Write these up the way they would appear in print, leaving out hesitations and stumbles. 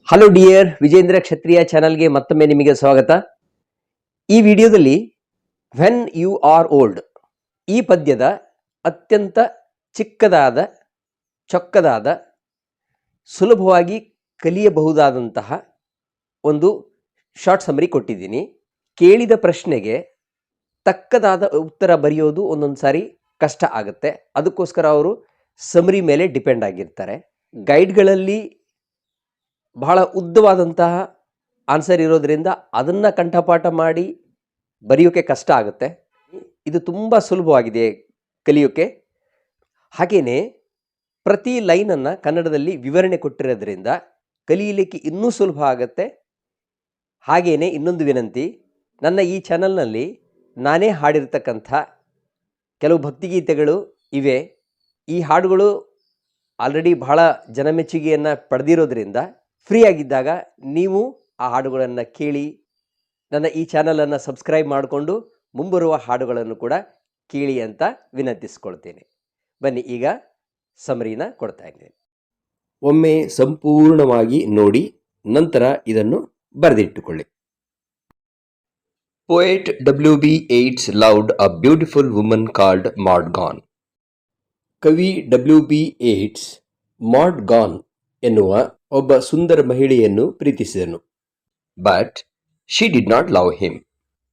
Hello dear Vijendra ಕ್ಷತ್ರಿಯ ಚಾನಲ್ಗೆ ಮತ್ತೊಮ್ಮೆ ನಿಮಗೆ ಸ್ವಾಗತ. ಈ ವಿಡಿಯೋದಲ್ಲಿ ವೆನ್ ಯು ಆರ್ ಓಲ್ಡ್ ಈ ಪದ್ಯದ ಅತ್ಯಂತ ಚಿಕ್ಕದಾದ ಚೊಕ್ಕದಾದ ಸುಲಭವಾಗಿ ಕಲಿಯಬಹುದಾದಂತಹ ಒಂದು ಶಾರ್ಟ್ ಸಮರಿ ಕೊಟ್ಟಿದ್ದೀನಿ. ಕೇಳಿದ ಪ್ರಶ್ನೆಗೆ ತಕ್ಕದಾದ ಉತ್ತರ ಬರೆಯೋದು ಒಂದೊಂದು ಸಾರಿ ಕಷ್ಟ ಆಗುತ್ತೆ. ಅದಕ್ಕೋಸ್ಕರ ಅವರು ಸಮರಿ ಮೇಲೆ ಡಿಪೆಂಡ್ ಆಗಿರ್ತಾರೆ. ಗೈಡ್ಗಳಲ್ಲಿ ಬಹಳ ಉದ್ದವಾದಂತಹ ಆನ್ಸರ್ ಇರೋದ್ರಿಂದ ಅದನ್ನು ಕಂಠಪಾಠ ಮಾಡಿ ಬರೆಯೋಕ್ಕೆ ಕಷ್ಟ ಆಗುತ್ತೆ. ಇದು ತುಂಬ ಸುಲಭವಾಗಿದೆ ಕಲಿಯೋಕ್ಕೆ. ಹಾಗೆಯೇ ಪ್ರತಿ ಲೈನನ್ನು ಕನ್ನಡದಲ್ಲಿ ವಿವರಣೆ ಕೊಟ್ಟಿರೋದ್ರಿಂದ ಕಲಿಯಲಿಕ್ಕೆ ಇನ್ನೂ ಸುಲಭ ಆಗುತ್ತೆ. ಹಾಗೆಯೇ ಇನ್ನೊಂದು ವಿನಂತಿ, ನನ್ನ ಈ ಚಾನಲ್ನಲ್ಲಿ ನಾನೇ ಹಾಡಿರ್ತಕ್ಕಂಥ ಕೆಲವು ಭಕ್ತಿಗೀತೆಗಳು ಇವೆ. ಈ ಹಾಡುಗಳು ಆಲ್ರೆಡಿ ಬಹಳ ಜನಮೆಚ್ಚುಗೆಯನ್ನು ಪಡೆದಿರೋದ್ರಿಂದ ಫ್ರೀ ಆಗಿದ್ದಾಗ ನೀವು ಆ ಹಾಡುಗಳನ್ನು ಕೇಳಿ ನನ್ನ ಈ ಚಾನಲನ್ನು ಸಬ್ಸ್ಕ್ರೈಬ್ ಮಾಡಿಕೊಂಡು ಮುಂಬರುವ ಹಾಡುಗಳನ್ನು ಕೂಡ ಕೇಳಿ ಅಂತ ವಿನಂತಿಸ್ಕೊಳ್ತೇನೆ. ಬನ್ನಿ ಈಗ ಸಮರಿನ ಕೊಡ್ತಾ ಇದ್ದೇನೆ. ಒಮ್ಮೆ ಸಂಪೂರ್ಣವಾಗಿ ನೋಡಿ ನಂತರ ಇದನ್ನು ಬರೆದಿಟ್ಟುಕೊಳ್ಳಿ. Poet W.B. Yeats loved a beautiful woman called Maud Gonne. ಕವಿ W.B. Yeats ಮಾಡ್ ಗಾನ್ ಎನ್ನುವ ಒಬ್ಬ ಸುಂದರ ಮಹಿಳೆಯನ್ನು ಪ್ರೀತಿಸಿದನು. But she did not love him.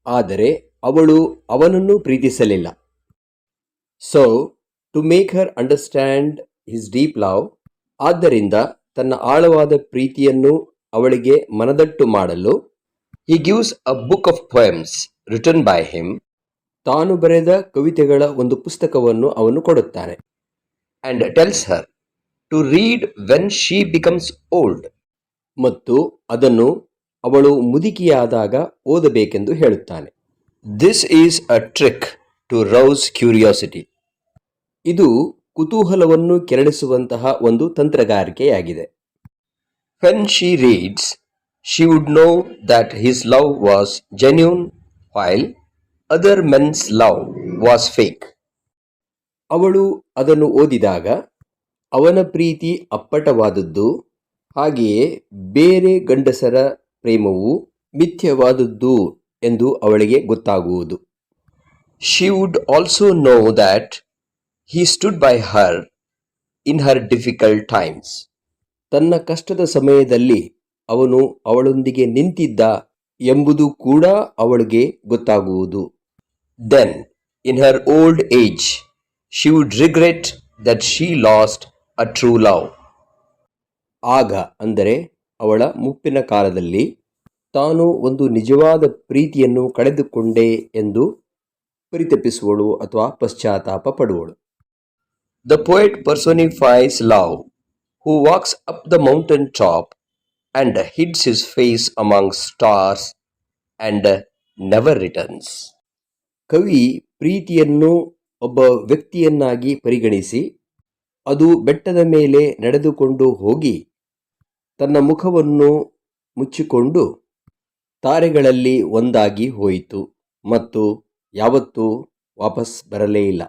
ಆದರೆ ಅವಳು ಅವನನ್ನು ಪ್ರೀತಿಸಲಿಲ್ಲ. So to make her understand his deep love, ಆದ್ದರಿಂದ ತನ್ನ ಆಳವಾದ ಪ್ರೀತಿಯನ್ನು ಅವಳಿಗೆ ಮನದಟ್ಟು ಮಾಡಲು he gives a book of poems written by him. ತಾನು ಬರೆದ ಕವಿತೆಗಳ ಒಂದು ಪುಸ್ತಕವನ್ನು ಅವನು ಕೊಡುತ್ತಾನೆ. and tells her to read when she becomes old. ಮತ್ತು ಅದನ್ನು ಅವಳು ಮುದುಕಿಯಾದಾಗ ಓದಬೇಕೆಂದು ಹೇಳುತ್ತಾನೆ. This is a trick to rouse curiosity. ಇದು ಕುತೂಹಲವನ್ನು ಕೆರಳಿಸುವಂತಹ ಒಂದು ತಂತ್ರಗಾರಿಕೆಯಾಗಿದೆ. When she reads, she would know that his love was genuine while other men's love was fake. ಅವಳು ಅದನ್ನು ಓದಿದಾಗ ಅವನ ಪ್ರೀತಿ ಅಪ್ಪಟವಾದದ್ದು, ಹಾಗೆಯೇ ಬೇರೆ ಗಂಡಸರ ಪ್ರೇಮವು ಮಿಥ್ಯವಾದದ್ದು ಎಂದು ಅವಳಿಗೆ ಗೊತ್ತಾಗುವುದು. She would also know that he stood by her in her difficult times. ತನ್ನ ಕಷ್ಟದ ಸಮಯದಲ್ಲಿ ಅವನು ಅವಳೊಂದಿಗೆ ನಿಂತಿದ್ದ ಎಂಬುದು ಕೂಡ ಅವಳಿಗೆ ಗೊತ್ತಾಗುವುದು. Then, in her old age, she would regret that she lost a true love. ಆಗ ಅಂದರೆ ಅವಳ ಮುಪ್ಪಿನ ಕಾಲದಲ್ಲಿ ತಾನು ಒಂದು ನಿಜವಾದ ಪ್ರೀತಿಯನ್ನು ಕಳೆದುಕೊಂಡೆ ಎಂದು ಪರಿತಪಿಸುವಳು ಅಥವಾ ಪಶ್ಚಾತ್ತಾಪ ಪಡುವಳು. The poet personifies love, who walks up the mountain top and hides his face among stars and never returns. ಕವಿ ಪ್ರೀತಿಯನ್ನು ಒಬ್ಬ ವ್ಯಕ್ತಿಯನ್ನಾಗಿ ಪರಿಗಣಿಸಿ ಅದು ಬೆಟ್ಟದ ಮೇಲೆ ನಡೆದುಕೊಂಡು ಹೋಗಿ ತನ್ನ ಮುಖವನ್ನು ಮುಚ್ಚಿಕೊಂಡು ತಾರೆಗಳಲ್ಲಿ ಒಂದಾಗಿ ಹೋಯಿತು ಮತ್ತು ಯಾವತ್ತೂ ವಾಪಸ್ ಬರಲೇ ಇಲ್ಲ.